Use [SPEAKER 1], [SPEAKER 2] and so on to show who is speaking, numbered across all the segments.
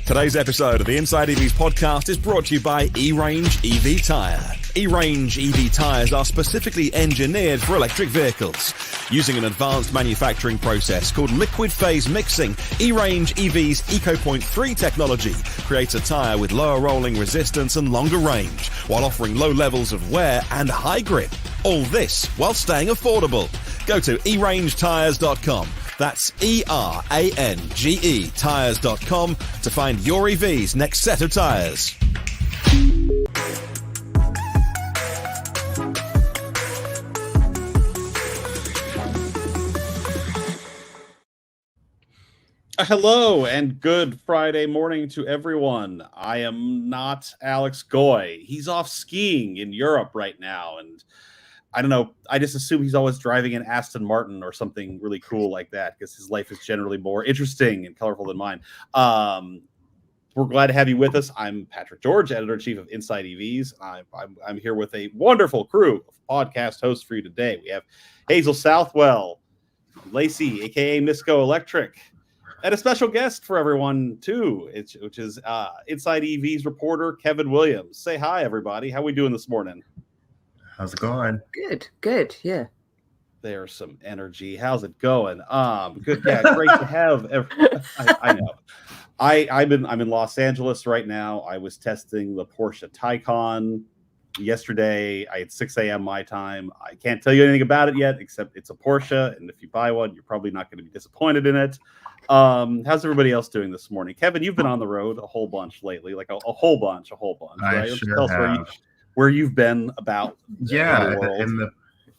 [SPEAKER 1] Today's episode of the InsideEVs Podcast is brought to you by E-Range EV Tyre. E-Range EV tyres are specifically engineered for electric vehicles. Using an advanced manufacturing process called liquid phase mixing, E-Range EV's EcoPoint 3 technology creates a tyre with lower rolling resistance and longer range, while offering low levels of wear and high grip. All this while staying affordable. Go to erangetires.com. That's ERANGE tires.com to find your EV's next set of tyres.
[SPEAKER 2] Hello and good Friday morning to everyone. I am not Alex Goy. He's off skiing in Europe right now, and I don't know. I just assume he's always driving an Aston Martin or something really cool like that because his life is generally more interesting and colorful than mine. We're glad to have you with us. I'm Patrick George, editor-in-chief of InsideEVs. I'm here with a wonderful crew of podcast hosts for you today. We have Hazel Southwell, Lacey, a.k.a. Nisco Electric, and a special guest for everyone, too, which is InsideEVs reporter Kevin Williams. Say hi, everybody. How are we doing this morning?
[SPEAKER 3] How's it going?
[SPEAKER 4] Good, yeah.
[SPEAKER 2] There's some energy. How's it going? Good, yeah, great to have. I know. I'm in Los Angeles right now. I was testing the Porsche Taycan yesterday. I had 6 a.m. my time. I can't tell you anything about it yet, except it's a Porsche, and if you buy one, you're probably not going to be disappointed in it. How's everybody else doing this morning? Kevin, you've been on the road a whole bunch lately, like a whole bunch, right?
[SPEAKER 3] I sure have.
[SPEAKER 2] Where you've been about
[SPEAKER 3] in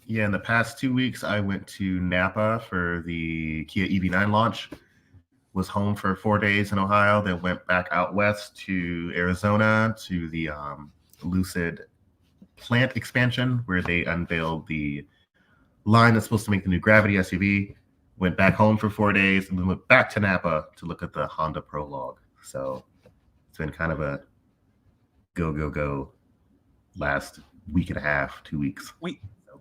[SPEAKER 3] the past 2 weeks I went to Napa for the Kia EV9 launch, was home for 4 days in Ohio, then went back out west to Arizona to the Lucid plant expansion where they unveiled the line that's supposed to make the new Gravity SUV, went back home for 4 days, and then went back to Napa to look at the Honda Prologue. So it's been kind of a go last week and a half, 2 weeks.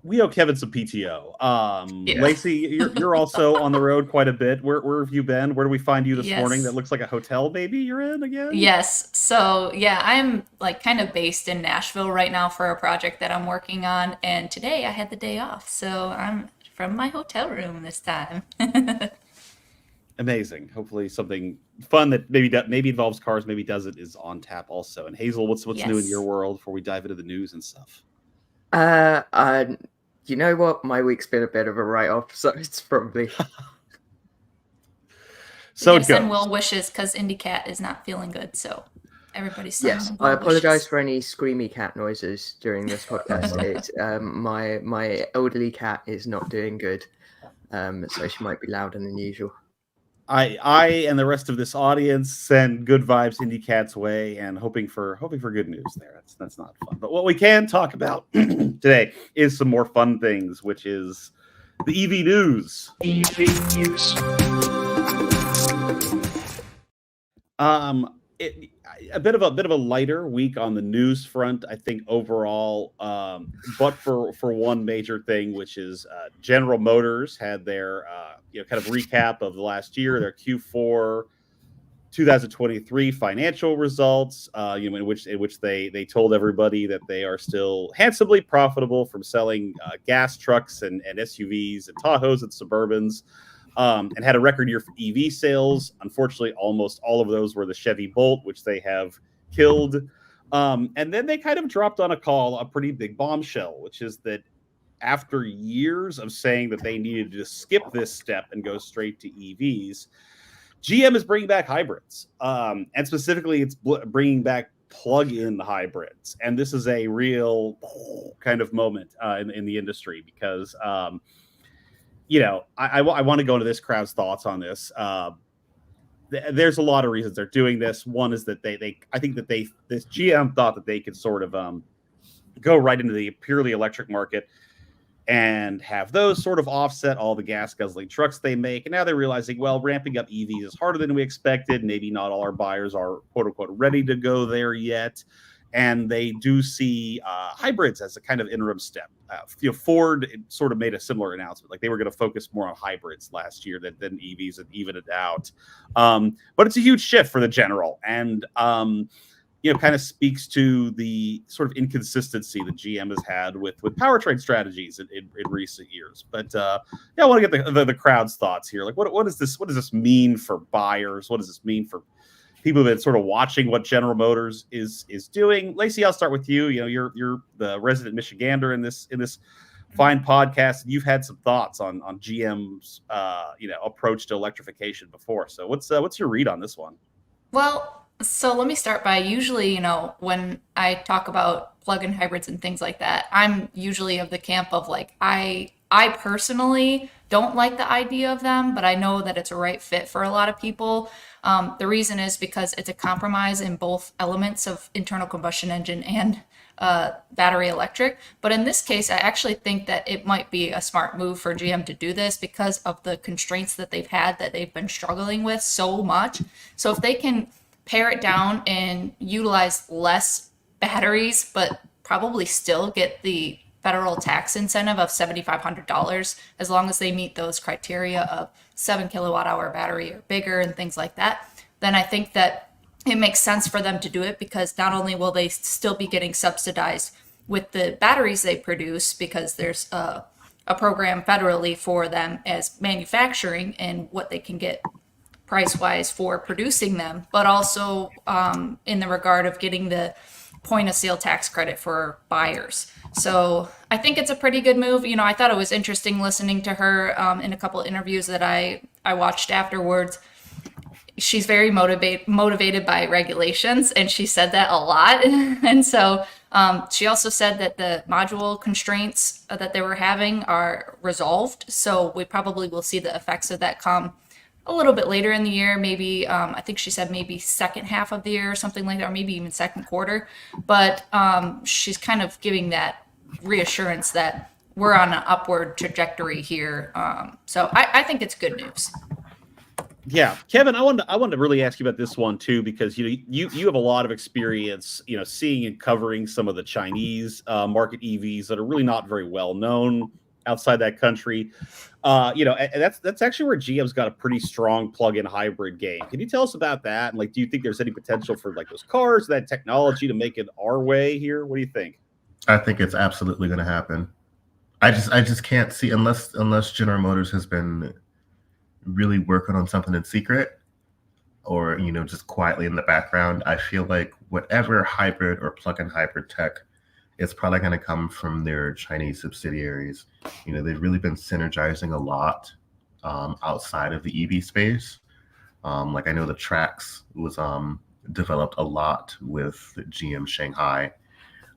[SPEAKER 2] We owe Kevin some PTO.
[SPEAKER 4] Yeah.
[SPEAKER 2] Lacey, you're also on the road quite a bit. Where have you been? Where do we find you this morning? That looks like a hotel maybe you're in again?
[SPEAKER 5] Yes. So yeah, I'm like kind of based in Nashville right now for a project that I'm working on. And today I had the day off. So I'm from my hotel room this time.
[SPEAKER 2] Amazing. Hopefully something fun that maybe involves cars, maybe doesn't, is on tap also. And Hazel, what's new in your world before we dive into the news and stuff?
[SPEAKER 4] You know what? My week's been a bit of a write-off, so it's probably.
[SPEAKER 2] So
[SPEAKER 5] send well wishes because Indy Cat is not feeling good. So everybody's
[SPEAKER 4] yes. I apologize for any screamy cat noises during this podcast. It's my elderly cat is not doing good, so she might be louder than usual.
[SPEAKER 2] I and the rest of this audience send good vibes Indy Cat's way and hoping for good news there. That's not fun. But what we can talk about today is some more fun things, which is the EV news. EV news. A bit of a lighter week on the news front, I think, overall. But for one major thing, which is General Motors had their kind of recap of the last year, their Q4 2023 financial results. In which they told everybody that they are still handsomely profitable from selling gas trucks and SUVs and Tahoes and Suburbans. And had a record year for EV sales. Unfortunately, almost all of those were the Chevy Bolt, which they have killed. And then they kind of dropped on a pretty big bombshell, which is that after years of saying that they needed to skip this step and go straight to EVs, GM is bringing back hybrids. And specifically, it's bringing back plug-in hybrids. And this is a real kind of moment in the industry because I want to go into this crowd's thoughts on this. There's a lot of reasons they're doing this. One is that this GM thought that they could sort of go right into the purely electric market and have those sort of offset all the gas guzzling trucks they make. And now they're realizing, well, ramping up EVs is harder than we expected. Maybe not all our buyers are quote unquote ready to go there yet. and they do see hybrids as a kind of interim step. Ford sort of made a similar announcement, like they were going to focus more on hybrids last year than EVs and even it out. But it's a huge shift for the General, and kind of speaks to the sort of inconsistency that GM has had with powertrain strategies in recent years. But I want to get the crowd's thoughts here. Like, what does this mean for buyers? What does this mean for people that sort of watching what General Motors is doing? Lacey, I'll start with you. You're the resident Michigander in this fine podcast. You've had some thoughts on GM's approach to electrification before. So what's your read on this one?
[SPEAKER 5] Well, so let me start by usually, when I talk about plug-in hybrids and things like that, I'm usually of the camp of like, I personally don't like the idea of them, but I know that it's a right fit for a lot of people. The reason is because it's a compromise in both elements of internal combustion engine and battery electric. But in this case, I actually think that it might be a smart move for GM to do this because of the constraints that they've had, that they've been struggling with so much. So if they can pare it down and utilize less batteries, but probably still get the federal tax incentive of $7,500, as long as they meet those criteria of 7 kilowatt hour battery or bigger and things like that, then I think that it makes sense for them to do it, because not only will they still be getting subsidized with the batteries they produce, because there's a program federally for them as manufacturing and what they can get price-wise for producing them, but also in the regard of getting the point of sale tax credit for buyers. So I think it's a pretty good move. I thought it was interesting listening to her in a couple of interviews that I watched afterwards. She's very motivated by regulations, and she said that a lot. And so she also said that the module constraints that they were having are resolved. So we probably will see the effects of that come a little bit later in the year, maybe, I think she said maybe second half of the year or something like that, or maybe even second quarter. But she's kind of giving that reassurance that we're on an upward trajectory here. So I think it's good news.
[SPEAKER 2] Yeah, Kevin, I wanted to really ask you about this one too, because you have a lot of experience, seeing and covering some of the Chinese market EVs that are really not very well known outside that country. And that's actually where GM's got a pretty strong plug-in hybrid game. Can you tell us about that? And do you think there's any potential for those cars, that technology to make it our way here? What do you think?
[SPEAKER 3] I think it's absolutely going to happen. I just can't see, unless General Motors has been really working on something in secret, or just quietly in the background. I feel like whatever hybrid or plug-in hybrid tech, it's probably going to come from their Chinese subsidiaries. They've really been synergizing a lot outside of the EV space. I know the Trax was developed a lot with GM Shanghai,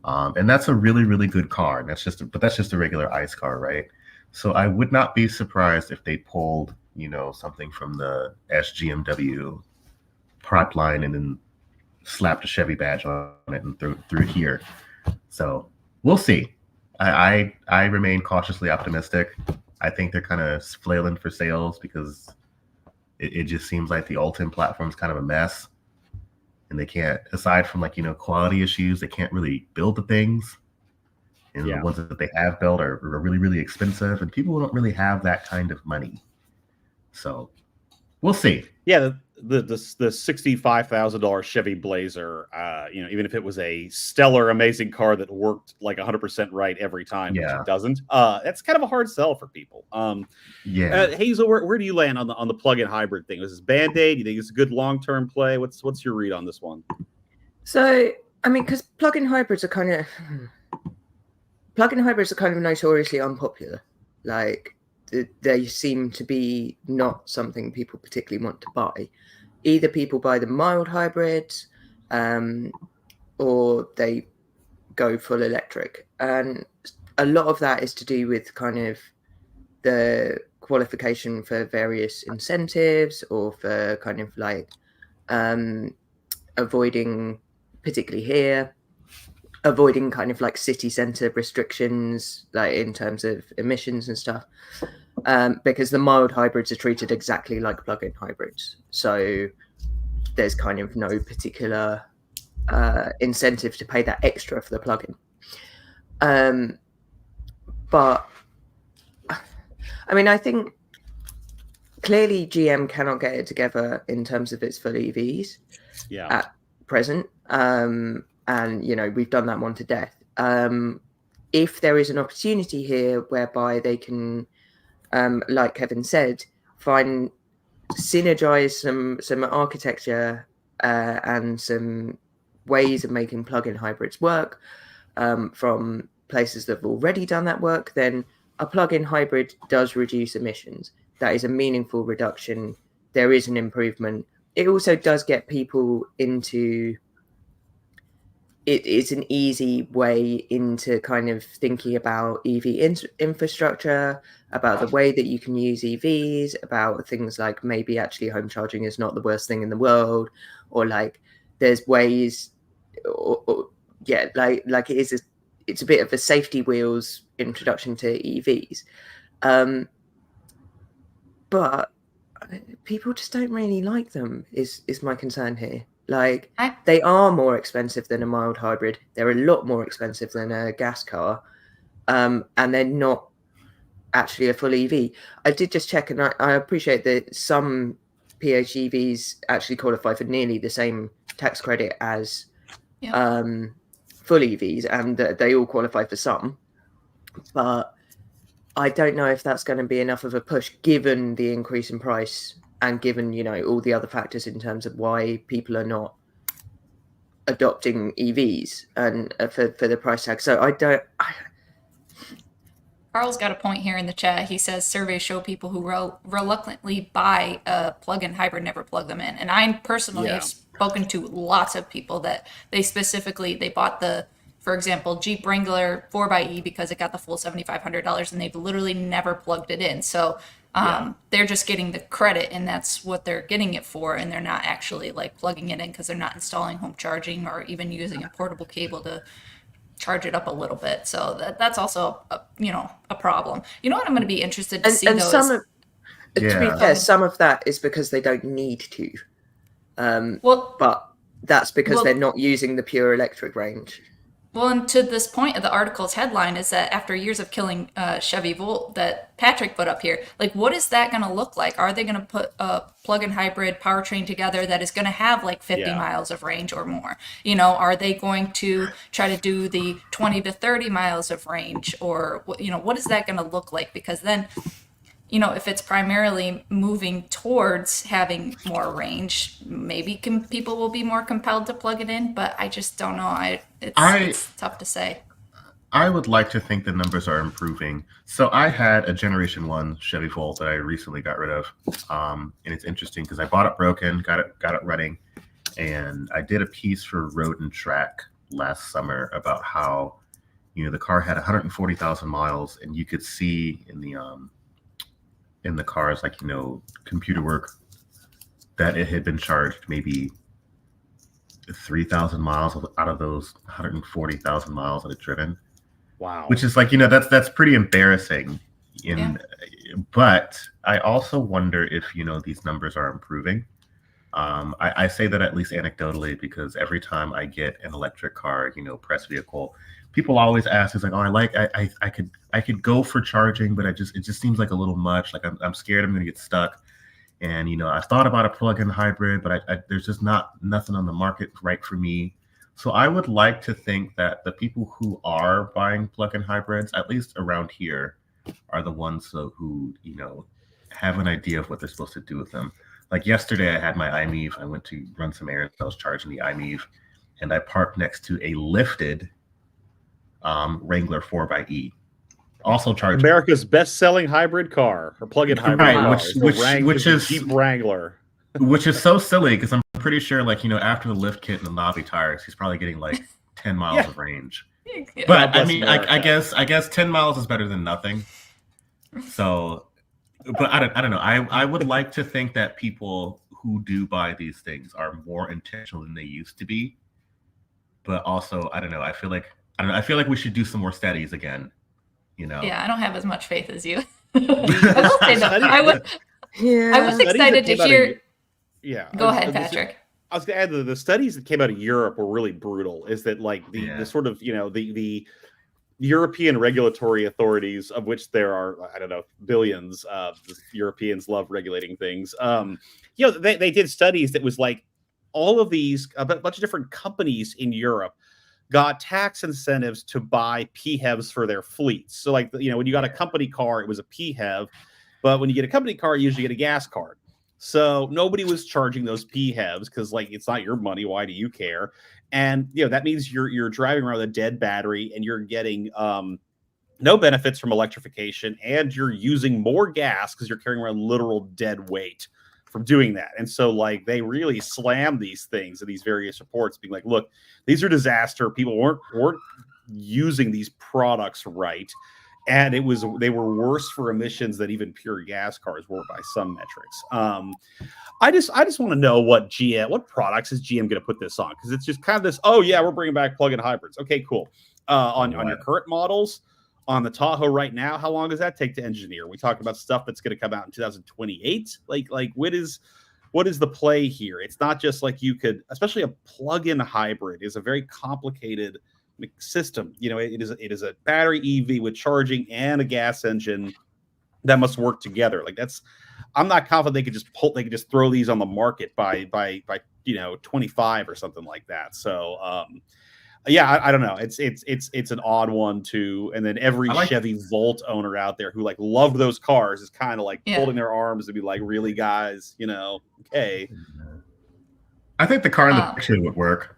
[SPEAKER 3] and that's a really, really good car. And that's just a regular ICE car, right? So I would not be surprised if they pulled something from the SGMW pipeline and then slapped a Chevy badge on it and threw it here. So we'll see. I remain cautiously optimistic. I think they're kind of flailing for sales because it just seems like the Ultim platform is kind of a mess, and they can't, aside from quality issues, they can't really build the things. And the ones that they have built are really, really expensive, and people don't really have that kind of money. So we'll see.
[SPEAKER 2] Yeah, the $65,000 Chevy Blazer, even if it was a stellar, amazing car that worked 100% right every time, which it doesn't, that's kind of a hard sell for people. Hazel, where do you land on the plug-in hybrid thing? Is this Band-Aid? Do you think it's a good long-term play? What's your read on this one?
[SPEAKER 4] So, because plug-in hybrids are kind of notoriously unpopular. They seem to be not something people particularly want to buy. Either people buy the mild hybrids, or they go full electric. And a lot of that is to do with kind of the qualification for various incentives, or for kind of avoiding, particularly here, avoiding kind of city center restrictions, in terms of emissions and stuff, because the mild hybrids are treated exactly like plug-in hybrids. So there's kind of no particular incentive to pay that extra for the plug-in. But I mean, I think clearly GM cannot get it together in terms of its full EVs at present. And, you know, we've done that one to death. If there is an opportunity here whereby they can, like Kevin said, synergize some architecture and some ways of making plug-in hybrids work from places that have already done that work, then a plug-in hybrid does reduce emissions. That is a meaningful reduction. There is an improvement. It also does get people into it. It's an easy way into kind of thinking about EV infrastructure, about the way that you can use EVs, about things like maybe actually home charging is not the worst thing in the world, or like there's ways, like it's a bit of a safety wheels introduction to EVs. But people just don't really like them is my concern here. Like they are more expensive than a mild hybrid. They're a lot more expensive than a gas car. And they're not actually a full EV. I did just check, and I appreciate that some PHEVs actually qualify for nearly the same tax credit as full EVs, and they all qualify for some. But I don't know if that's going to be enough of a push given the increase in price and given, you know, all the other factors in terms of why people are not adopting EVs and for the price tag. So
[SPEAKER 5] Carl's got a point here in the chat. He says surveys show people who reluctantly buy a plug-in hybrid never plug them in. And I personally have spoken to lots of people that they bought for example, Jeep Wrangler 4xe because it got the full $7,500 and they've literally never plugged it in. So they're just getting the credit and that's what they're getting it for. And they're not actually like plugging it in because they're not installing home charging or even using a portable cable to charge it up a little bit. So that's also a problem. You know what I'm going to be interested to see though
[SPEAKER 4] to be fair, some of that is because they don't need to. But that's because they're not using the pure electric range.
[SPEAKER 5] Well, and to this point of the article's headline is that after years of killing Chevy Volt that Patrick put up here, like what is that going to look like? Are they going to put a plug-in hybrid powertrain together that is going to have like 50 miles of range or more? You know, are they going to try to do the 20 to 30 miles of range, or what is that going to look like? Because then, if it's primarily moving towards having more range, maybe people will be more compelled to plug it in, but I just don't know. It's tough to say.
[SPEAKER 3] I would like to think the numbers are improving. So I had a Generation 1 Chevy Volt that I recently got rid of. And it's interesting because I bought it broken, got it running. And I did a piece for Road and Track last summer about how, the car had 140,000 miles, and you could see in the car's computer work that it had been charged maybe 3,000 miles out of those 140,000 miles that it driven.
[SPEAKER 2] Wow.
[SPEAKER 3] Which is that's pretty embarrassing. But I also wonder if these numbers are improving. I say that at least anecdotally because every time I get an electric car, press vehicle, people always ask, it's like, oh, I could go for charging, but it just seems like a little much. Like I'm scared I'm going to get stuck. And, I thought about a plug-in hybrid, but there's just nothing on the market right for me. So I would like to think that the people who are buying plug-in hybrids, at least around here, are the ones who, have an idea of what they're supposed to do with them. Like yesterday, I had my iMEV. I went to run some errands. I was charging the iMEV, and I parked next to a lifted Wrangler 4xe. Also charging.
[SPEAKER 2] America's best-selling hybrid car, or plug-in hybrid car,
[SPEAKER 3] which is
[SPEAKER 2] Jeep Wrangler.
[SPEAKER 3] Which is so silly because I'm pretty sure, after the lift kit and the knobby tires, he's probably getting 10 miles of range. But I mean, I guess 10 miles is better than nothing. So, but I don't know. I would like to think that people who do buy these things are more intentional than they used to be. But also, I don't know. I feel like we should do some more studies again.
[SPEAKER 5] Yeah, I don't have as much faith as you. I will say though, I was excited to hear.
[SPEAKER 2] Yeah.
[SPEAKER 5] Go ahead, Patrick.
[SPEAKER 2] I was going to add the studies that came out of Europe were really brutal. Is that like the sort of the European regulatory authorities, of which there are, I don't know, billions. Europeans love regulating things. They did studies that was like all of these, a bunch of different companies in Europe got tax incentives to buy PHEVs for their fleets. So like, when you got a company car, it was a PHEV, but when you get a company car, you usually get a gas card. So nobody was charging those PHEVs because like, it's not your money. Why do you care? And that means you're driving around with a dead battery and you're getting no benefits from electrification, and you're using more gas because you're carrying around literal dead weight from doing that. And so like they really slammed these things in these various reports, being like, look, these are disaster. People weren't using these products right. And they were worse for emissions than even pure gas cars were by some metrics. I just want to know what products is GM going to put this on? Because it's just kind of this, oh yeah, we're bringing back plug-in hybrids. Okay, cool. On your current models, on the Tahoe right now, how long does that take to engineer? We talked about stuff that's going to come out in 2028. Like what is the play here? It's not just like you could, especially a plug-in hybrid is a very complicated system. It is a battery EV with charging and a gas engine that must work together. Like I'm not confident they could just throw these on the market by 25 or something like that. So I don't know. It's an odd one too. And then every Chevy Volt owner out there who like loved those cars is kind of like folding their arms to be like, really, guys, okay.
[SPEAKER 3] I think the car in the picture would work.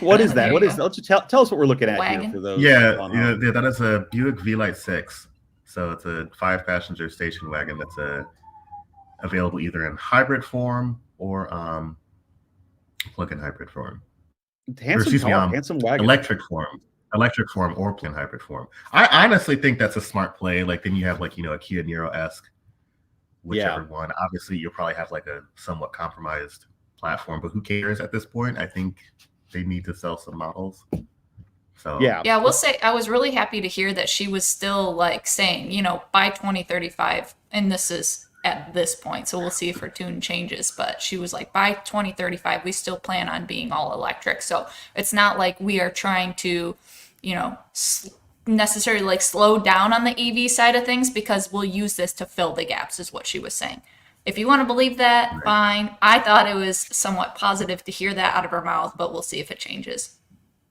[SPEAKER 2] What is that? What is that? Let's tell us what we're looking at here for those.
[SPEAKER 3] Yeah, that is a Buick V-Lite 6. So it's a 5-passenger station wagon that's available either in hybrid form or plug-in hybrid form.
[SPEAKER 2] Handsome wagon.
[SPEAKER 3] Electric form or plug-in hybrid form. I honestly think that's a smart play. Like then you have like a Kia Niro-esque, whichever one. Obviously, you'll probably have like a somewhat compromised platform, but who cares at this point? I think they need to sell some models. So
[SPEAKER 5] yeah, we'll say I was really happy to hear that she was still like saying, by 2035, and this is at this point, so we'll see if her tune changes, but she was like, by 2035, we still plan on being all electric. So it's not like we are trying to, necessarily like slow down on the EV side of things, because we'll use this to fill the gaps, is what she was saying. If you want to believe that, fine. I thought it was somewhat positive to hear that out of her mouth, but we'll see if it changes.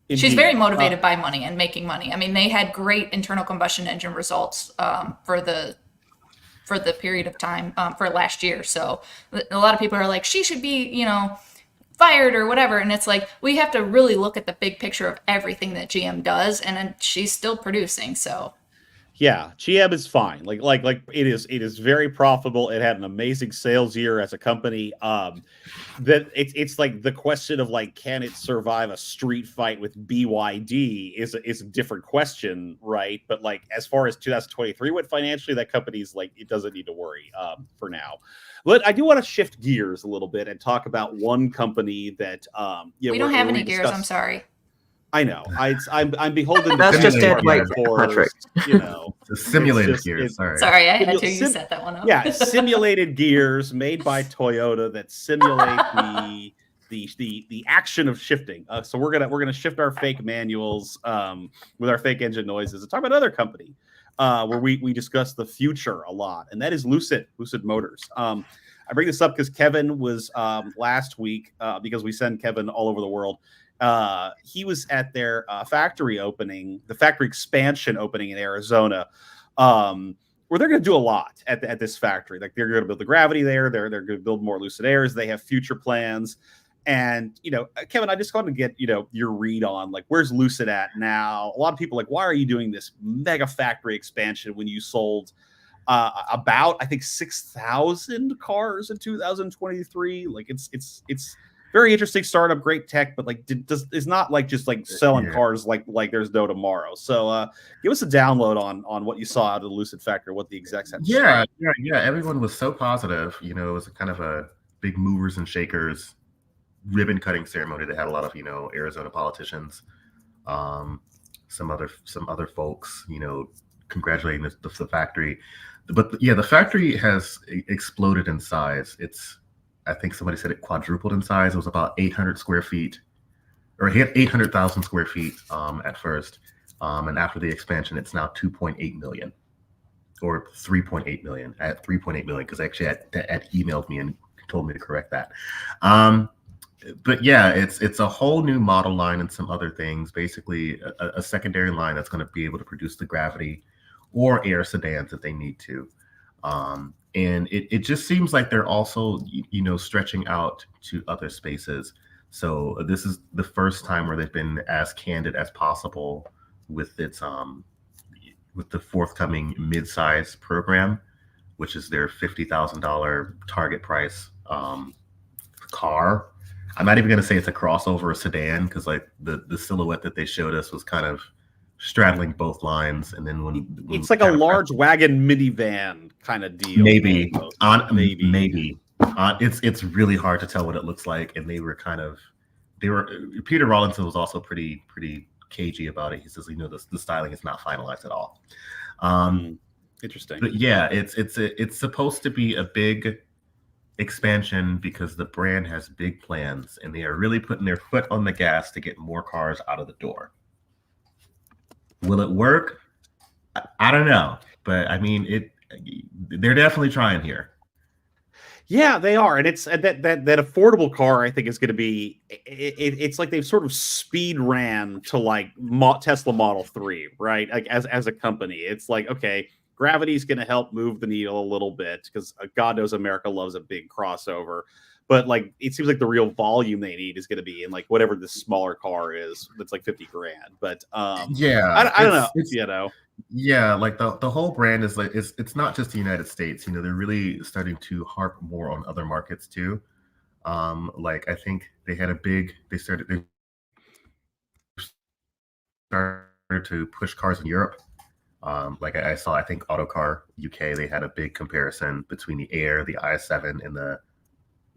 [SPEAKER 5] Indeed. She's very motivated by money and making money. I mean, they had great internal combustion engine results for the period of time for last year. So a lot of people are like, she should be, fired or whatever. And it's like, we have to really look at the big picture of everything that GM does, and she's still producing. So
[SPEAKER 2] yeah, GM is fine. Like it is very profitable. It had an amazing sales year as a company. That it's like the question of like, can it survive a street fight with BYD is a different question, right? But like as far as 2023 went financially, that company's like, it doesn't need to worry for now. But I do want to shift gears a little bit and talk about one company that
[SPEAKER 5] we don't have any gears. I'm sorry.
[SPEAKER 2] I know. I'm beholden.
[SPEAKER 4] That's just dead weight, Patrick.
[SPEAKER 3] The simulated gears.
[SPEAKER 5] Sorry, I had to. You set that one up.
[SPEAKER 2] Yeah, simulated gears made by Toyota that simulate the action of shifting. So we're gonna shift our fake manuals with our fake engine noises and talk about another company where we discuss the future a lot, and that is Lucid Motors. I bring this up because Kevin was last week because we send Kevin all over the world. He was at their factory opening, the factory expansion opening in Arizona, where they're going to do a lot at this factory. Like they're going to build the Gravity there. They're going to build more Lucid Airs. They have future plans. And, Kevin, I just want to get, your read on like, where's Lucid at now? A lot of people are like, why are you doing this mega factory expansion when you sold about, I think, 6,000 cars in 2023? Like it's very interesting startup, great tech, but like it's not like just like selling cars like there's no tomorrow. So give us a download on what you saw out of the Lucid factory, what the execs had to say.
[SPEAKER 3] Yeah. Everyone was so positive. It was a kind of a big movers and shakers ribbon cutting ceremony that had a lot of Arizona politicians, some other folks, congratulating the factory. But the factory has exploded in size. It's I think somebody said it quadrupled in size. It was about 800 square feet, or it hit 800,000 square feet at first. And after the expansion, it's now 2.8 million or 3.8 million at 3.8 million, because actually Ed emailed me and told me to correct that. But yeah, it's a whole new model line and some other things, basically a secondary line that's going to be able to produce the Gravity or Air sedans if they need to. And it just seems like they're also, stretching out to other spaces. So this is the first time where they've been as candid as possible with its with the forthcoming mid-size program, which is their $50,000 target price car. I'm not even going to say it's a crossover or sedan, because like the silhouette that they showed us was kind of straddling both lines, and then when
[SPEAKER 2] it's like a large wagon minivan kind of deal.
[SPEAKER 3] Maybe. It's really hard to tell what it looks like, and Peter Rawlinson was also pretty cagey about it. He says, the styling is not finalized at all.
[SPEAKER 2] Interesting.
[SPEAKER 3] But yeah, it's supposed to be a big expansion because the brand has big plans, and they are really putting their foot on the gas to get more cars out of the door. Will it work? I don't know, but I mean, they're definitely trying here.
[SPEAKER 2] Yeah, they are, and it's that affordable car. I think is going to be. It's like they've sort of speed ran to like Tesla Model 3, right? Like as a company, it's like, okay, Gravity's going to help move the needle a little bit because God knows America loves a big crossover. But like, it seems like the real volume they need is going to be in like whatever the smaller car is. That's like $50,000. But
[SPEAKER 3] yeah,
[SPEAKER 2] I don't know.
[SPEAKER 3] Yeah, like the whole brand is like it's not just the United States. They're really starting to harp more on other markets too. Like I think they started to push cars in Europe. Like I saw, I think Autocar UK, they had a big comparison between the Air, the i7, and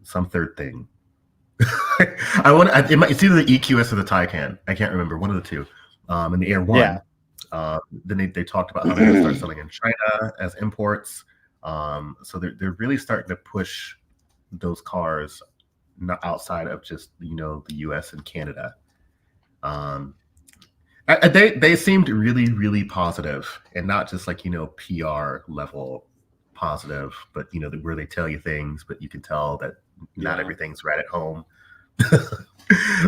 [SPEAKER 3] some third thing. It's either the EQS or the Taycan. I can't remember, one of the two. And the Air 1. Yeah. Then they talked about how they're going to start selling in China as imports. So they're really starting to push those cars not outside of just the US and Canada. They seemed really, really positive, and not just like PR level positive, but where they tell you things, but you can tell that not everything's right at home.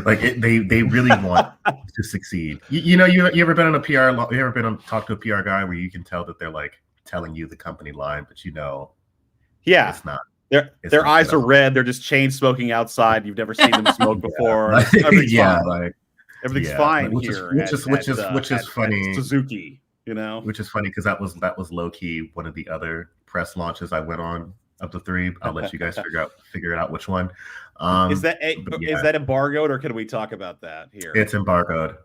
[SPEAKER 3] Like they really want to succeed. You ever been on a PR? You ever been on talk to a PR guy where you can tell that they're like telling you the company line, but it's not.
[SPEAKER 2] Their eyes are red. They're just chain smoking outside. You've never seen them smoke before. Everything's fine here.
[SPEAKER 3] Which is funny.
[SPEAKER 2] Suzuki,
[SPEAKER 3] Which is funny because that was low key one of the other press launches I went on of the three. I'll let you guys figure it out which one.
[SPEAKER 2] Is that embargoed, or can we talk about that here?
[SPEAKER 3] It's embargoed.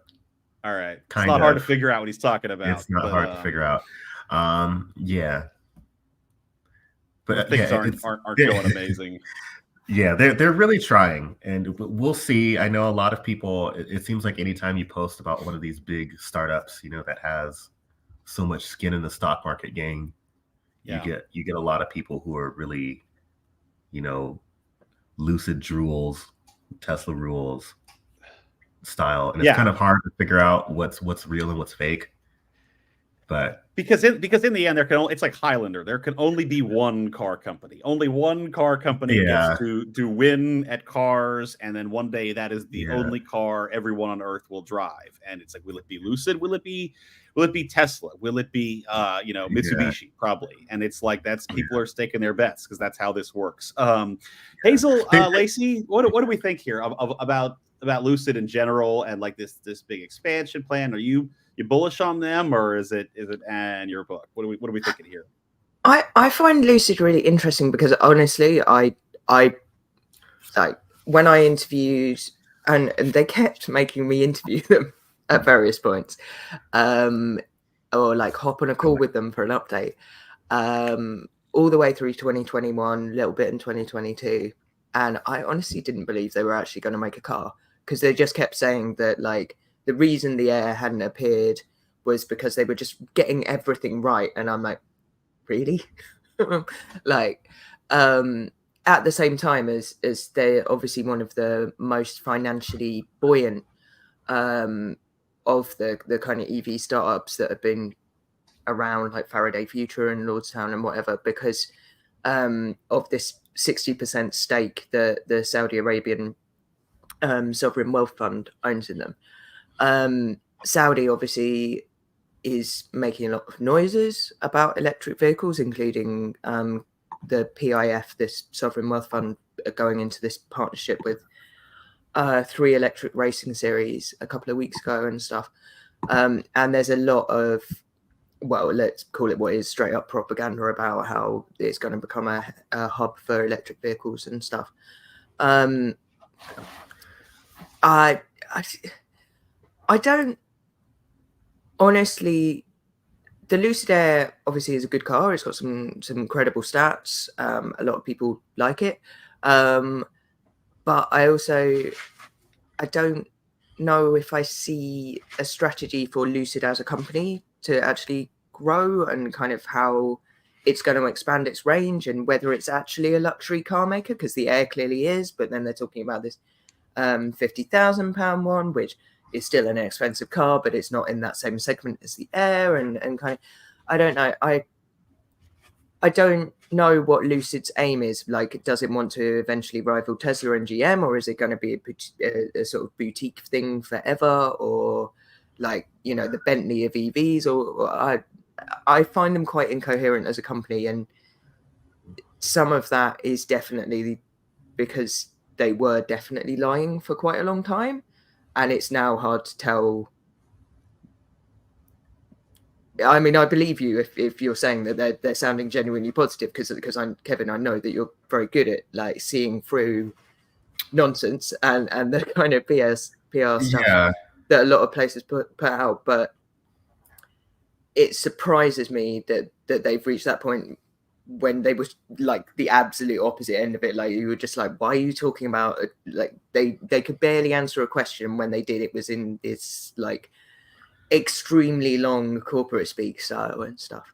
[SPEAKER 2] All right. It's not hard to figure out what he's talking about.
[SPEAKER 3] It's not hard to figure out. Yeah. But
[SPEAKER 2] things aren't going amazing.
[SPEAKER 3] Yeah, they're really trying, and we'll see. I know a lot of people. It seems like anytime you post about one of these big startups, that has so much skin in the stock market game, you get a lot of people who are really, Lucid drools, Tesla rules style, and it's kind of hard to figure out what's real and what's fake. But
[SPEAKER 2] because in the end, it's like Highlander. There can only be one car company. Only one car company gets to win at cars, and then one day that is the only car everyone on Earth will drive. And it's like, will it be Lucid? Will it be Tesla? Will it be Mitsubishi? Probably. And it's like people are staking their bets because that's how this works. Hazel, Lacey, what do we think here about Lucid in general and like this big expansion plan? Are you bullish on them, or is it in your book? What are we thinking here?
[SPEAKER 4] I find Lucid really interesting because honestly, I like when I interviewed, and they kept making me interview them at various points, or like hop on a call with them for an update, all the way through 2021, a little bit in 2022, and I honestly didn't believe they were actually going to make a car because they just kept saying that like. The reason the Air hadn't appeared was because they were just getting everything right. And I'm like, really? at the same time as they're obviously one of the most financially buoyant of the kind of EV startups that have been around, like Faraday Future and Lordstown and whatever, because of this 60% stake the Saudi Arabian sovereign wealth fund owns in them. Saudi obviously is making a lot of noises about electric vehicles, including the PIF, this sovereign wealth fund, going into this partnership with 3 electric racing series a couple of weeks ago and stuff. And there's a lot of, well, let's call it what is, straight up propaganda about how it's going to become a hub for electric vehicles and stuff. I don't honestly. The Lucid Air obviously is a good car. It's got some incredible stats. A lot of people like it, but I don't know if I see a strategy for Lucid as a company to actually grow, and kind of how it's going to expand its range, and whether it's actually a luxury car maker, because the Air clearly is. But then they're talking about this £50,000 one, which is still an expensive car, but it's not in that same segment as the Air, and kind of, I don't know. I don't know what Lucid's aim is. Like, does it want to eventually rival Tesla and GM, or is it going to be a sort of boutique thing forever, or like, you know, the Bentley of EVs? Or I find them quite incoherent as a company, and some of that is definitely because they were definitely lying for quite a long time. And it's now hard to tell. I mean, I believe you if you're saying that they're sounding genuinely positive, because I'm Kevin. I know that you're very good at like seeing through nonsense and the kind of PR stuff that a lot of places put out. But it surprises me that they've reached that point when they was like the absolute opposite end of it. Like, you were just like, why are you talking about it? Like, they could barely answer a question. When they did, it was in this like extremely long corporate speak style and stuff.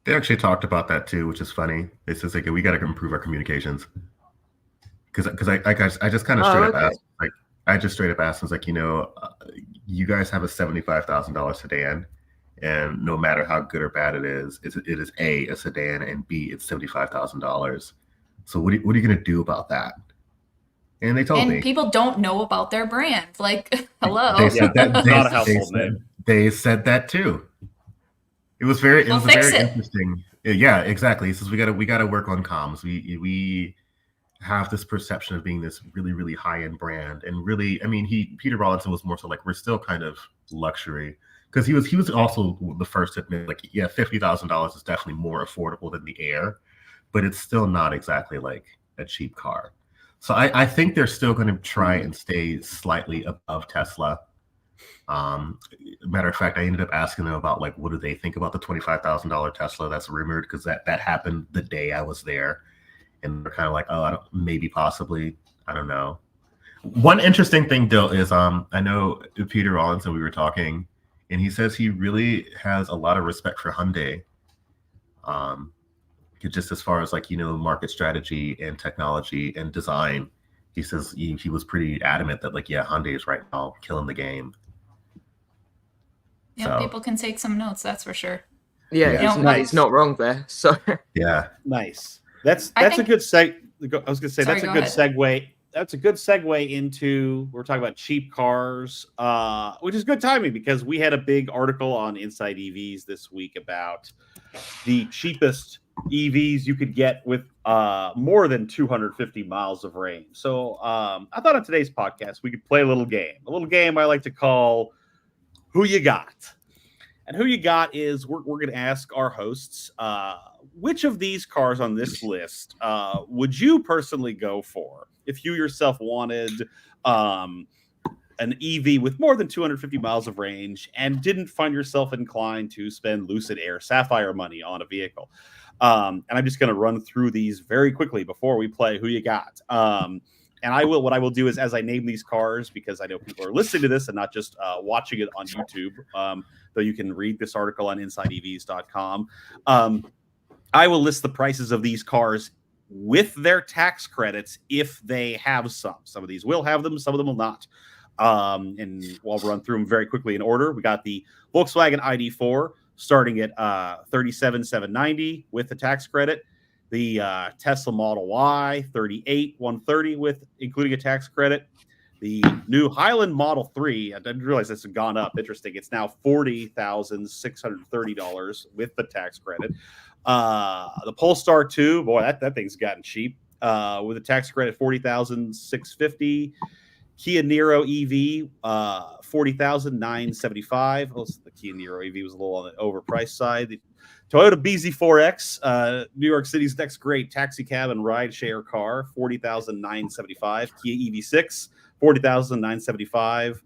[SPEAKER 3] They actually talked about that too, which is funny. It's just like, we got to improve our communications, because I just kind of straight up asked, like, I just straight up asked, I was like, you know, you guys have a $75,000 sedan. And no matter how good or bad it is A, a sedan, and B, it's $75,000. So what are you going to do about that? And they told me.
[SPEAKER 5] And people don't know about their brand. Like, hello.
[SPEAKER 3] They said that.
[SPEAKER 2] Not a household name.
[SPEAKER 3] They said that too. It was very interesting. Yeah, exactly. He says we got to work on comms. We have this perception of being this really, really high end brand, and really, I mean, Peter Rawlinson was more so like, we're still kind of luxury. Because he was also the first to admit, like, yeah, $50,000 is definitely more affordable than the Air, but it's still not exactly like a cheap car. So I think they're still going to try and stay slightly above Tesla. Matter of fact, I ended up asking them about, like, what do they think about the $25,000 Tesla that's rumored, because that happened the day I was there, and they're kind of like, oh, maybe possibly, I don't know. One interesting thing, though, is I know Peter Rawlinson, we were talking. And he says he really has a lot of respect for Hyundai, just as far as, like, you know, market strategy and technology and design. He says he was pretty adamant that, like, yeah, Hyundai is right now killing the game.
[SPEAKER 5] Yeah, so people can take some notes, that's for sure.
[SPEAKER 4] Yeah, he's not wrong there. So
[SPEAKER 3] yeah,
[SPEAKER 2] nice. That's a good segue. I was going to say that's a good segue. That's a good segue into, we're talking about cheap cars, which is good timing, because we had a big article on Inside EVs this week about the cheapest EVs you could get with more than 250 miles of range. So I thought on today's podcast, we could play a little game I like to call Who You Got. And Who You Got is, we're going to ask our hosts, which of these cars on this list would you personally go for if you yourself wanted an EV with more than 250 miles of range and didn't find yourself inclined to spend Lucid Air Sapphire money on a vehicle? And I'm just going to run through these very quickly before we play Who You Got. And what I will do is, as I name these cars, because I know people are listening to this and not just watching it on YouTube, though you can read this article on InsideEVs.com. I will list the prices of these cars with their tax credits if they have some. Some of these will have them, some of them will not. And we'll run through them very quickly in order. We got the Volkswagen ID4 starting at $37,790 with the tax credit. The Tesla Model Y, $38,130 with including a tax credit. The new Highland Model 3, I didn't realize this had gone up. Interesting. It's now $40,630 with the tax credit. The Polestar 2, boy, that thing's gotten cheap. With a tax credit, $40,650. Kia Niro EV, $40,975. Oh, the Kia Niro EV was a little on the overpriced side. The Toyota BZ4X, New York City's next great taxi cab and ride share car, $40,975. Kia EV6, $40,975.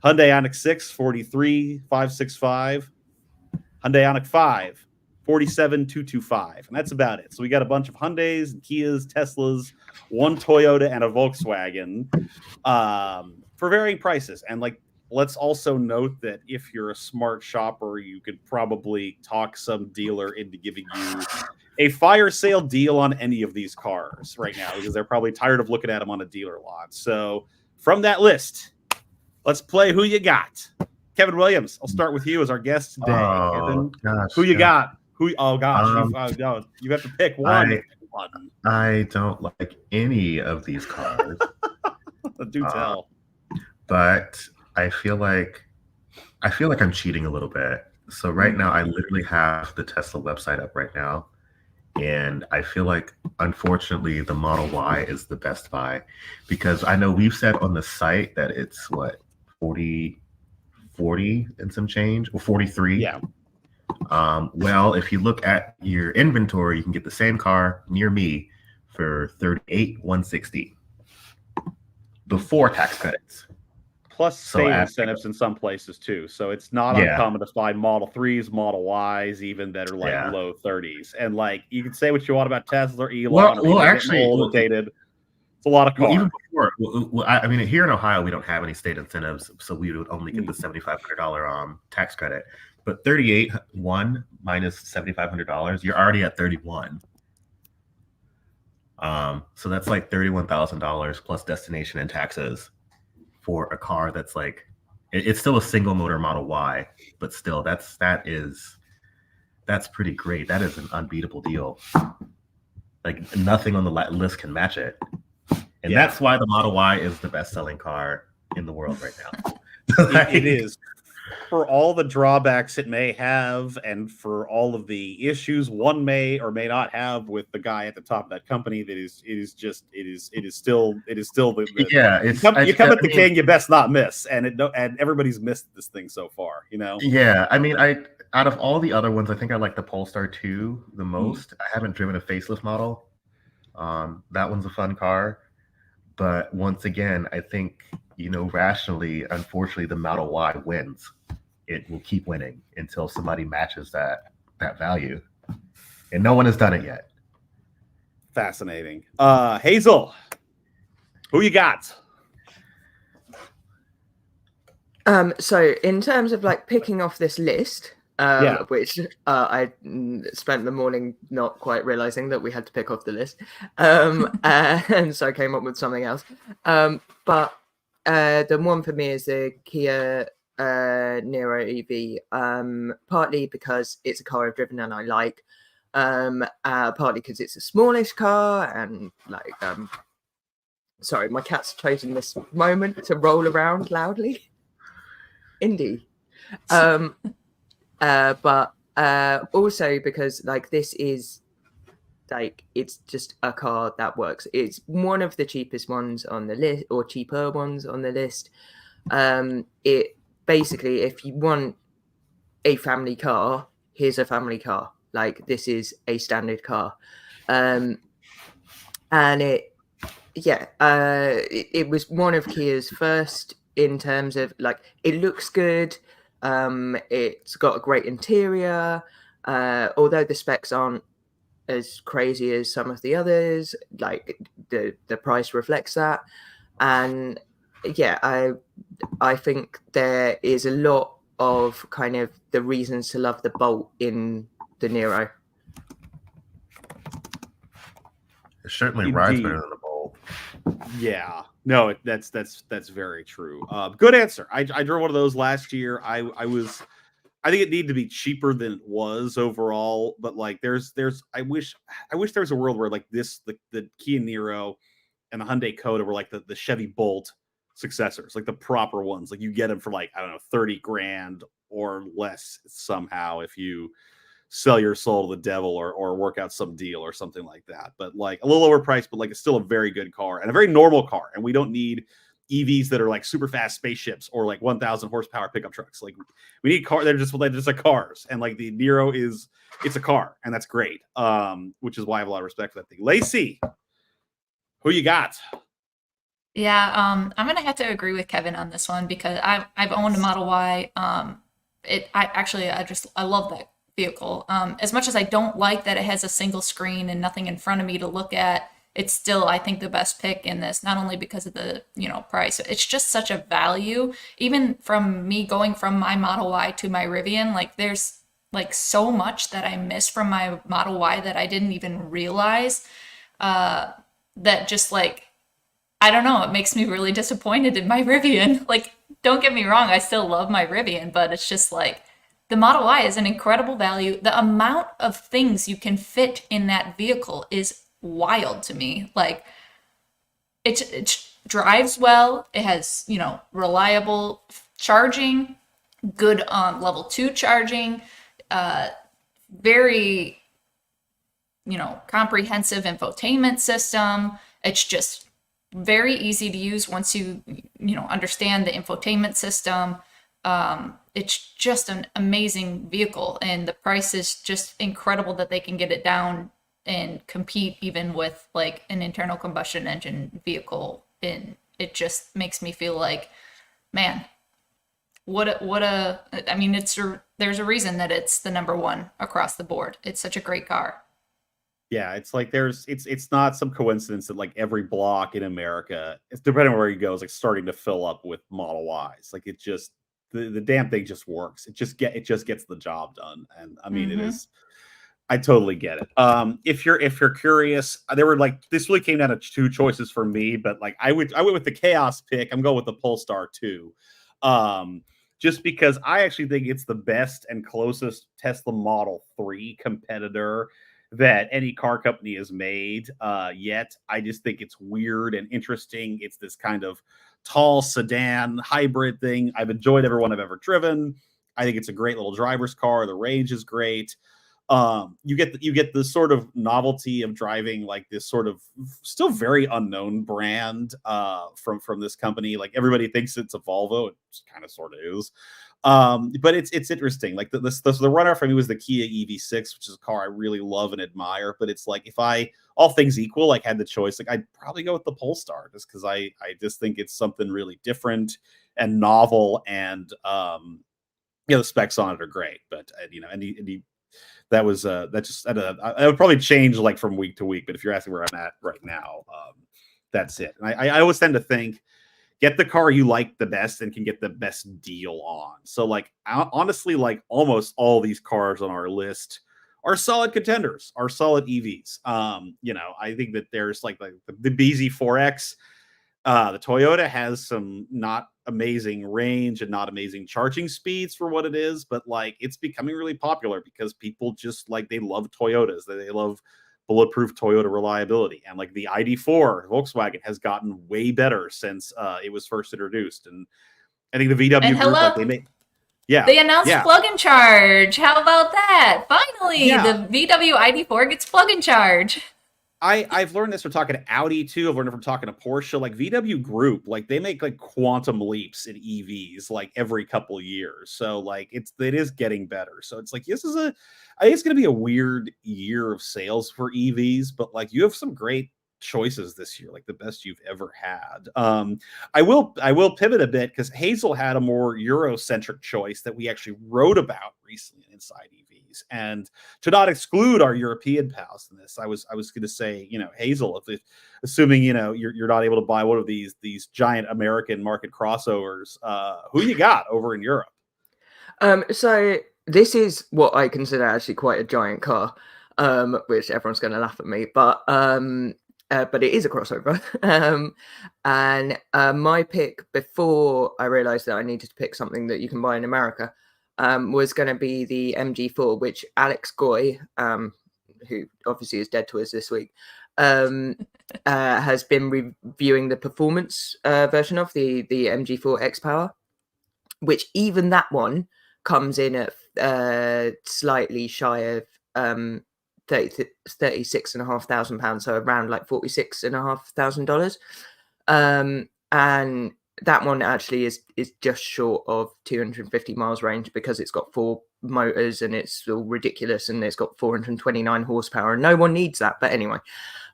[SPEAKER 2] Hyundai Ioniq 6, $43,565. Hyundai Ioniq 5, $47,225. And that's about it. So we got a bunch of Hyundais, Kias, Teslas, one Toyota, and a Volkswagen for varying prices. And like, let's also note that if you're a smart shopper, you could probably talk some dealer into giving you a fire sale deal on any of these cars right now, because they're probably tired of looking at them on a dealer lot. So from that list, let's play Who You Got. Kevin Williams, I'll start with you as our guest today. Kevin, who you got? Oh gosh, you have to pick one.
[SPEAKER 3] I don't like any of these cars.
[SPEAKER 2] Do tell.
[SPEAKER 3] But I feel like I'm cheating a little bit. So right now, I literally have the Tesla website up right now, and I feel like, unfortunately, the Model Y is the best buy, because I know we've said on the site that it's what 40 and some change, or 43.
[SPEAKER 2] Yeah.
[SPEAKER 3] Well, if you look at your inventory, you can get the same car near me for $38,160 before tax credits.
[SPEAKER 2] Plus state incentives in some places too. So it's not uncommon to find Model 3s, Model Ys, even that are like low 30s. And like, you can say what you want about Tesla or Elon.
[SPEAKER 3] Well, actually,
[SPEAKER 2] old, dated. It's a lot of cars.
[SPEAKER 3] Even before, I mean, here in Ohio, we don't have any state incentives, so we would only get the $7,500 tax credit. But $38,100 minus $7,500, you're already at $31,000. So that's like $31,000 plus destination and taxes for a car that's like, it's still a single motor Model Y, but still that's pretty great. That is an unbeatable deal. Like, nothing on the list can match it. And that's why the Model Y is the best-selling car in the world right now.
[SPEAKER 2] It is. For all the drawbacks it may have, and for all of the issues one may or may not have with the guy at the top of that company, it is still the you come at the king, you best not miss, and everybody's missed this thing so far, you know.
[SPEAKER 3] Yeah, I mean, out of all the other ones, I think I like the Polestar 2 the most. I haven't driven a facelift model. That one's a fun car, but once again, I think, rationally, unfortunately, the Model Y wins. It will keep winning until somebody matches that value, and no one has done it yet.
[SPEAKER 2] Fascinating. Hazel, who you got?
[SPEAKER 4] So in terms of like picking off this list, which I spent the morning not quite realizing that we had to pick off the list, and so I came up with something else. But the one for me is the Kia Niro EV, partly because it's a car I've driven and I like, partly because it's a smallish car, and like sorry, my cat's chosen this moment to roll around loudly. Indy. But also because like this is like, it's just a car that works. It's one of the cheapest ones on the list, or cheaper ones on the list. It basically, if you want a family car, here's a family car. Like, this is a standard car. And it was one of Kia's first in terms of like, it looks good. It's got a great interior. Although the specs aren't as crazy as some of the others, like the price reflects that. And I think there is a lot of kind of the reasons to love the Bolt in the Niro.
[SPEAKER 3] It certainly rides better than the Bolt.
[SPEAKER 2] Yeah, no, that's very true. Good answer. I drove one of those last year. I think it needed to be cheaper than it was overall, but like I wish there was a world where like the Kia Niro and the Hyundai Kona were like the Chevy Bolt successors, like the proper ones. Like you get them for like, I don't know, 30 grand or less somehow if you sell your soul to the devil or work out some deal or something like that. But like a little overpriced, but like it's still a very good car and a very normal car. And we don't need EVs that are like super fast spaceships or like 1,000 horsepower pickup trucks. Like we need cars. They're just like cars. And like the Niro it's a car, and that's great. Which is why I have a lot of respect for that thing. Lacey, who you got?
[SPEAKER 5] Yeah, I'm gonna have to agree with Kevin on this one because I've owned a Model Y. I love that vehicle. As much as I don't like that it has a single screen and nothing in front of me to look at, it's still, I think, the best pick in this, not only because of the, price. It's just such a value. Even from me going from my Model Y to my Rivian, like there's like so much that I miss from my Model Y that I didn't even realize. That just like, I don't know, it makes me really disappointed in my Rivian. Like, don't get me wrong, I still love my Rivian, but it's just like, the Model Y is an incredible value. The amount of things you can fit in that vehicle is wild to me. Like, it drives well. It has, reliable charging, good level 2 charging, very, comprehensive infotainment system. It's just very easy to use once you understand the infotainment system. It's just an amazing vehicle, and the price is just incredible that they can get it down and compete even with like an internal combustion engine vehicle. And it just makes me feel like, man, there's a reason that it's the number one across the board. It's such a great car.
[SPEAKER 2] Yeah, it's like it's not some coincidence that like every block in America, it's depending on where you go, is like starting to fill up with Model Ys. Like it just the damn thing just works. It just gets the job done. And I mean, It is. I totally get it. If you're curious, there were like this really came down to two choices for me, but like I went with the Chaos pick. I'm going with the Polestar 2. Just because I actually think it's the best and closest Tesla Model 3 competitor that any car company has made yet. I just think it's weird and interesting. It's this kind of tall sedan hybrid thing. I've enjoyed every one I've ever driven. I think it's a great little driver's car. The range is great. You get the sort of novelty of driving like this sort of still very unknown brand from this company. Like everybody thinks it's a Volvo. It kind of sort of is. But it's interesting. Like the runner for me was the Kia EV6, which is a car I really love and admire. But it's like if I, all things equal, like had the choice, like I'd probably go with the Polestar just because I just think it's something really different and novel, and the specs on it are great. But that was that would probably change like from week to week. But if you're asking where I'm at right now, that's it. And I always tend to think, get the car you like the best and can get the best deal on. So like honestly, like almost all these cars on our list are solid contenders, are solid EVs. I think that there's like the BZ4X, the Toyota has some not amazing range and not amazing charging speeds for what it is, but like it's becoming really popular because people just like, they love Toyotas, they love bulletproof Toyota reliability. And like the ID4 Volkswagen has gotten way better since it was first introduced. And I think the VW group,
[SPEAKER 5] they announced plug and charge. How about that? Finally, the VW ID4 gets plug and charge.
[SPEAKER 2] I've learned this from talking to Audi too. I've learned it from talking to Porsche. Like VW Group, like they make like quantum leaps in EVs like every couple of years. So like it is getting better. So it's like I think it's going to be a weird year of sales for EVs, but like you have some great choices this year, like the best you've ever had. I will pivot a bit because Hazel had a more Eurocentric choice that we actually wrote about recently in Inside EVs, and to not exclude our European pals in this, I was going to say, Hazel, if assuming you're not able to buy one of these giant American market crossovers, who you got over in Europe?
[SPEAKER 4] So this is what I consider actually quite a giant car, which everyone's going to laugh at me, but but it is a crossover. And my pick, before I realized that I needed to pick something that you can buy in America, was going to be the MG4, which Alex Goy, who obviously is dead to us this week, has been reviewing the performance version of the MG4 X-Power, which even that one comes in at slightly shy of £36,500, so around like $46,500. And that one actually is just short of 250 miles range because it's got 4 motors and it's all ridiculous, and it's got 429 horsepower, and no one needs that. But anyway,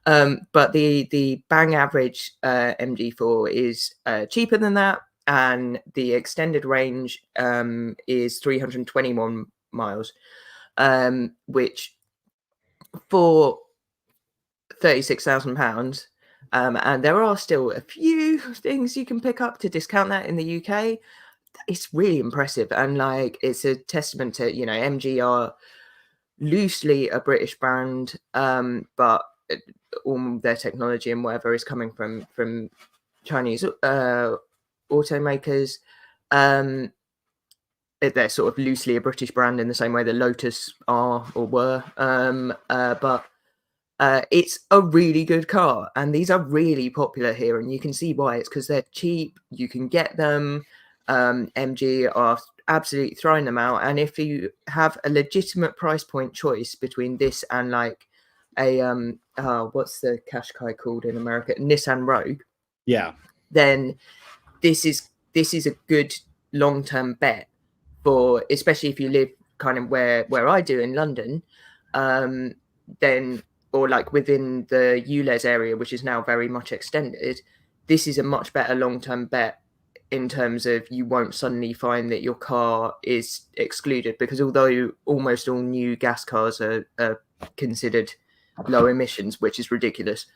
[SPEAKER 4] but the bang average MG4 is cheaper than that, and the extended range is 321 miles, which for £36,000, and there are still a few things you can pick up to discount that in the UK. It's really impressive, and like it's a testament to, you know, MG are loosely a British brand, but all their technology and whatever is coming from Chinese automakers. They're sort of loosely a British brand in the same way that Lotus are or were, but it's a really good car, and these are really popular here, and you can see why. It's because they're cheap, you can get them. MG are absolutely throwing them out, and if you have a legitimate price point choice between this and like a what's the Qashqai called in America, Nissan Rogue, then this is a good long-term bet for, especially if you live kind of where I do in London, then, or like within the ULEZ area, which is now very much extended. This is a much better long-term bet in terms of you won't suddenly find that your car is excluded, because although almost all new gas cars are considered low emissions, which is ridiculous,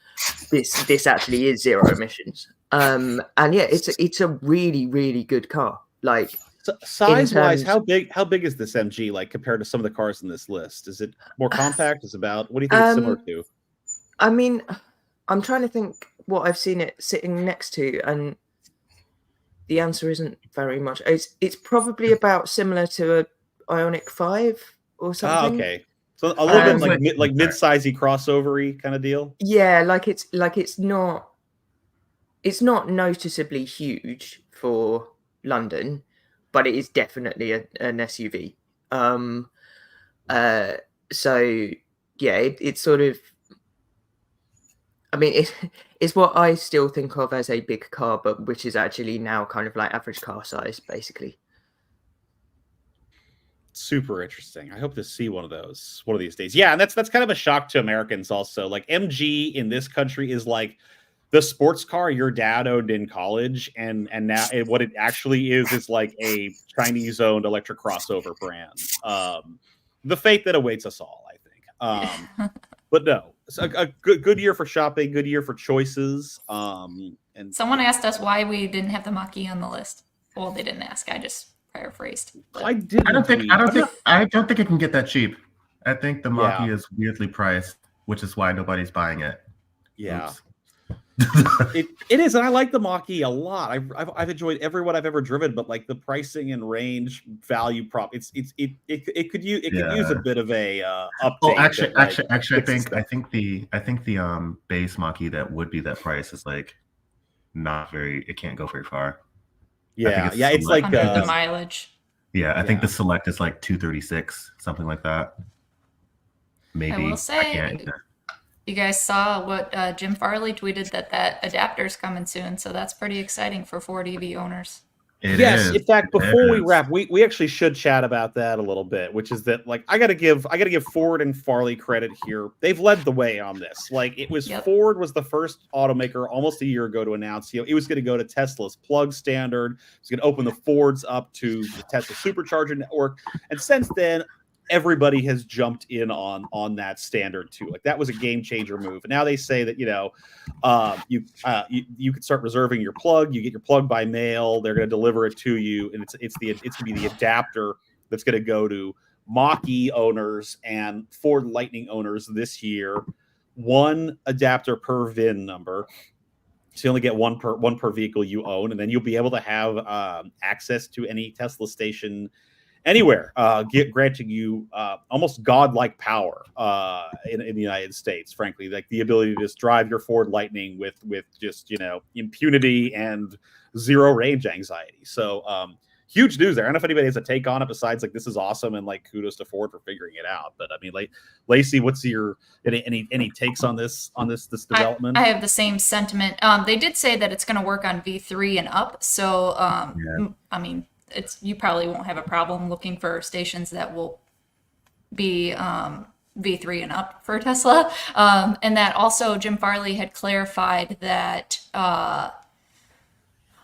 [SPEAKER 4] this actually is zero emissions. And yeah, it's a really, really good car. Like,
[SPEAKER 2] size wise, how big is this MG like compared to some of the cars in this list? Is it more compact? Is about, what do you think it's similar to?
[SPEAKER 4] I mean, I'm trying to think what I've seen it sitting next to, and the answer isn't very much. It's probably about similar to a Ioniq 5 or something.
[SPEAKER 2] Okay, so a little bit like mid-sizey crossover-y kind of deal.
[SPEAKER 4] Yeah, like it's not noticeably huge for London, but it is definitely an SUV. So yeah, it's sort of, I mean, it's what I still think of as a big car, but which is actually now kind of like average car size, basically.
[SPEAKER 2] Super interesting. I hope to see one of these days. Yeah, and that's kind of a shock to Americans also. Like, MG in this country is like the sports car your dad owned in college, and now what it actually is like a Chinese-owned electric crossover brand. The fate that awaits us all, I think. But no, it's a good year for shopping, good year for choices. And
[SPEAKER 5] someone asked us why we didn't have the Mach-E on the list. Well, they didn't ask. I just paraphrased.
[SPEAKER 3] I don't think it can get that cheap. I think the Mach-E is weirdly priced, which is why nobody's buying it.
[SPEAKER 2] Yeah. it is, and I like the Mach-E a lot. I've enjoyed every one I've ever driven, but like the pricing and range value prop, it could use a bit of a update.
[SPEAKER 3] Oh, actually, I think the base Mach-E that would be that price is like not very. It can't go very far.
[SPEAKER 2] Yeah, it's like
[SPEAKER 5] the mileage.
[SPEAKER 3] Yeah, I think the Select is like 236, something like that. Maybe.
[SPEAKER 5] I will say, you guys saw what Jim Farley tweeted, that adapter's coming soon, so that's pretty exciting for Ford EV owners.
[SPEAKER 2] Yes, in fact, before we wrap, we actually should chat about that a little bit, which is that, like, I gotta give Ford and Farley credit here. They've led the way on this. Like, it was Ford was the first automaker almost a year ago to announce, it was going to go to Tesla's plug standard. It was going to open the Fords up to the Tesla supercharger network, and since then, everybody has jumped in on that standard too. Like, that was a game changer move. And now they say that you can start reserving your plug. You get your plug by mail. They're going to deliver it to you, and it's going to be the adapter that's going to go to Mach-E owners and Ford Lightning owners this year. one adapter per VIN number. So you only get one per vehicle you own, and then you'll be able to have access to any Tesla station anywhere, granting you almost godlike power in the United States. Frankly, like the ability to just drive your Ford Lightning with just impunity and zero range anxiety. So huge news there. I don't know if anybody has a take on it besides like this is awesome and like kudos to Ford for figuring it out. But I mean, like Lacey, what's your any takes on this development?
[SPEAKER 5] I have the same sentiment. They did say that it's going to work on V3 and up. So I mean, you probably won't have a problem looking for stations that will be V3 and up for Tesla. And that also Jim Farley had clarified that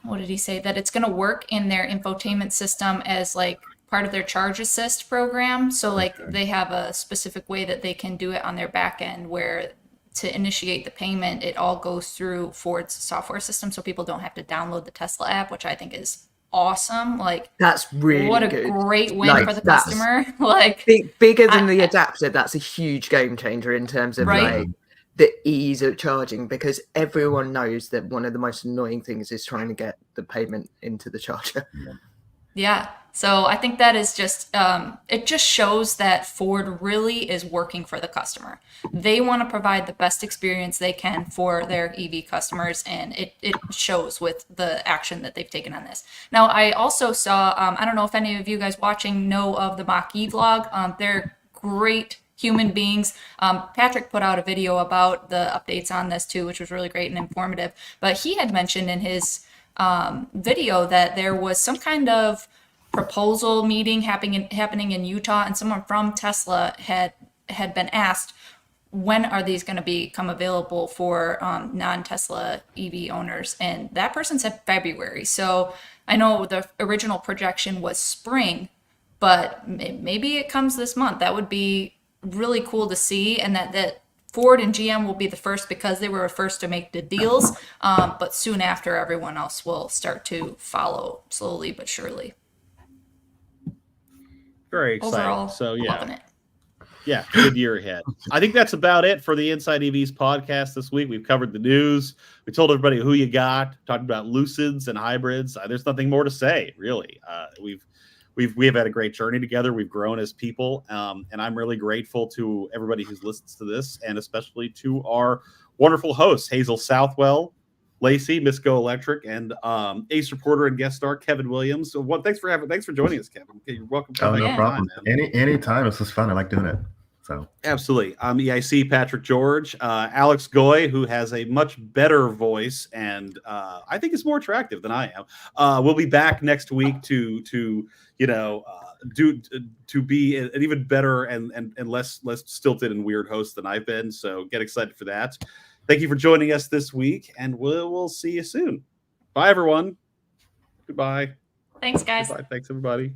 [SPEAKER 5] what did he say? That it's going to work in their infotainment system as like part of their charge assist program. So like they have a specific way that they can do it on their back end where to initiate the payment, it all goes through Ford's software system. So people don't have to download the Tesla app, which I think is awesome. Like
[SPEAKER 4] that's really
[SPEAKER 5] what a
[SPEAKER 4] good.
[SPEAKER 5] Great win for the customer. Like
[SPEAKER 4] bigger than the adapter. That's a huge game changer in terms of like the ease of charging, because everyone knows that one of the most annoying things is trying to get the payment into the charger.
[SPEAKER 5] Yeah. So I think that is just, it just shows that Ford really is working for the customer. They want to provide the best experience they can for their EV customers, and it shows with the action that they've taken on this. Now, I also saw, I don't know if any of you guys watching know of the Mach-E vlog. They're great human beings. Patrick put out a video about the updates on this too, which was really great and informative. But he had mentioned in his video that there was some kind of proposal meeting happening in Utah, and someone from Tesla had been asked, when are these going to become available for non-Tesla EV owners? And that person said February. So I know the original projection was spring, but maybe it comes this month. That would be really cool to see, and that Ford and GM will be the first because they were first to make the deals, but soon after everyone else will start to follow slowly but surely.
[SPEAKER 2] Very exciting.
[SPEAKER 5] Overall,
[SPEAKER 2] so
[SPEAKER 5] loving it.
[SPEAKER 2] Yeah, good year ahead. I think that's about it for the Inside EVs podcast this week. We've covered the news. We told everybody who you got, talked about Lucids and hybrids. There's nothing more to say, really. We have had a great journey together. We've grown as people, and I'm really grateful to everybody who's listened to this, and especially to our wonderful hosts, Hazel Southwell, Lacey, Miss Go Electric, and ace reporter and guest star Kevin Williams. So, thanks for joining us, Kevin. Okay, you're welcome.
[SPEAKER 3] Oh, no problem. Anytime. This was fun. I like doing it. So
[SPEAKER 2] absolutely. EIC Patrick George, Alex Goy, who has a much better voice and I think is more attractive than I am. We'll be back next week to be an even better and less stilted and weird host than I've been. So get excited for that. Thank you for joining us this week, and we'll see you soon. Bye, everyone. Goodbye.
[SPEAKER 5] Thanks, guys.
[SPEAKER 2] Goodbye. Thanks, everybody.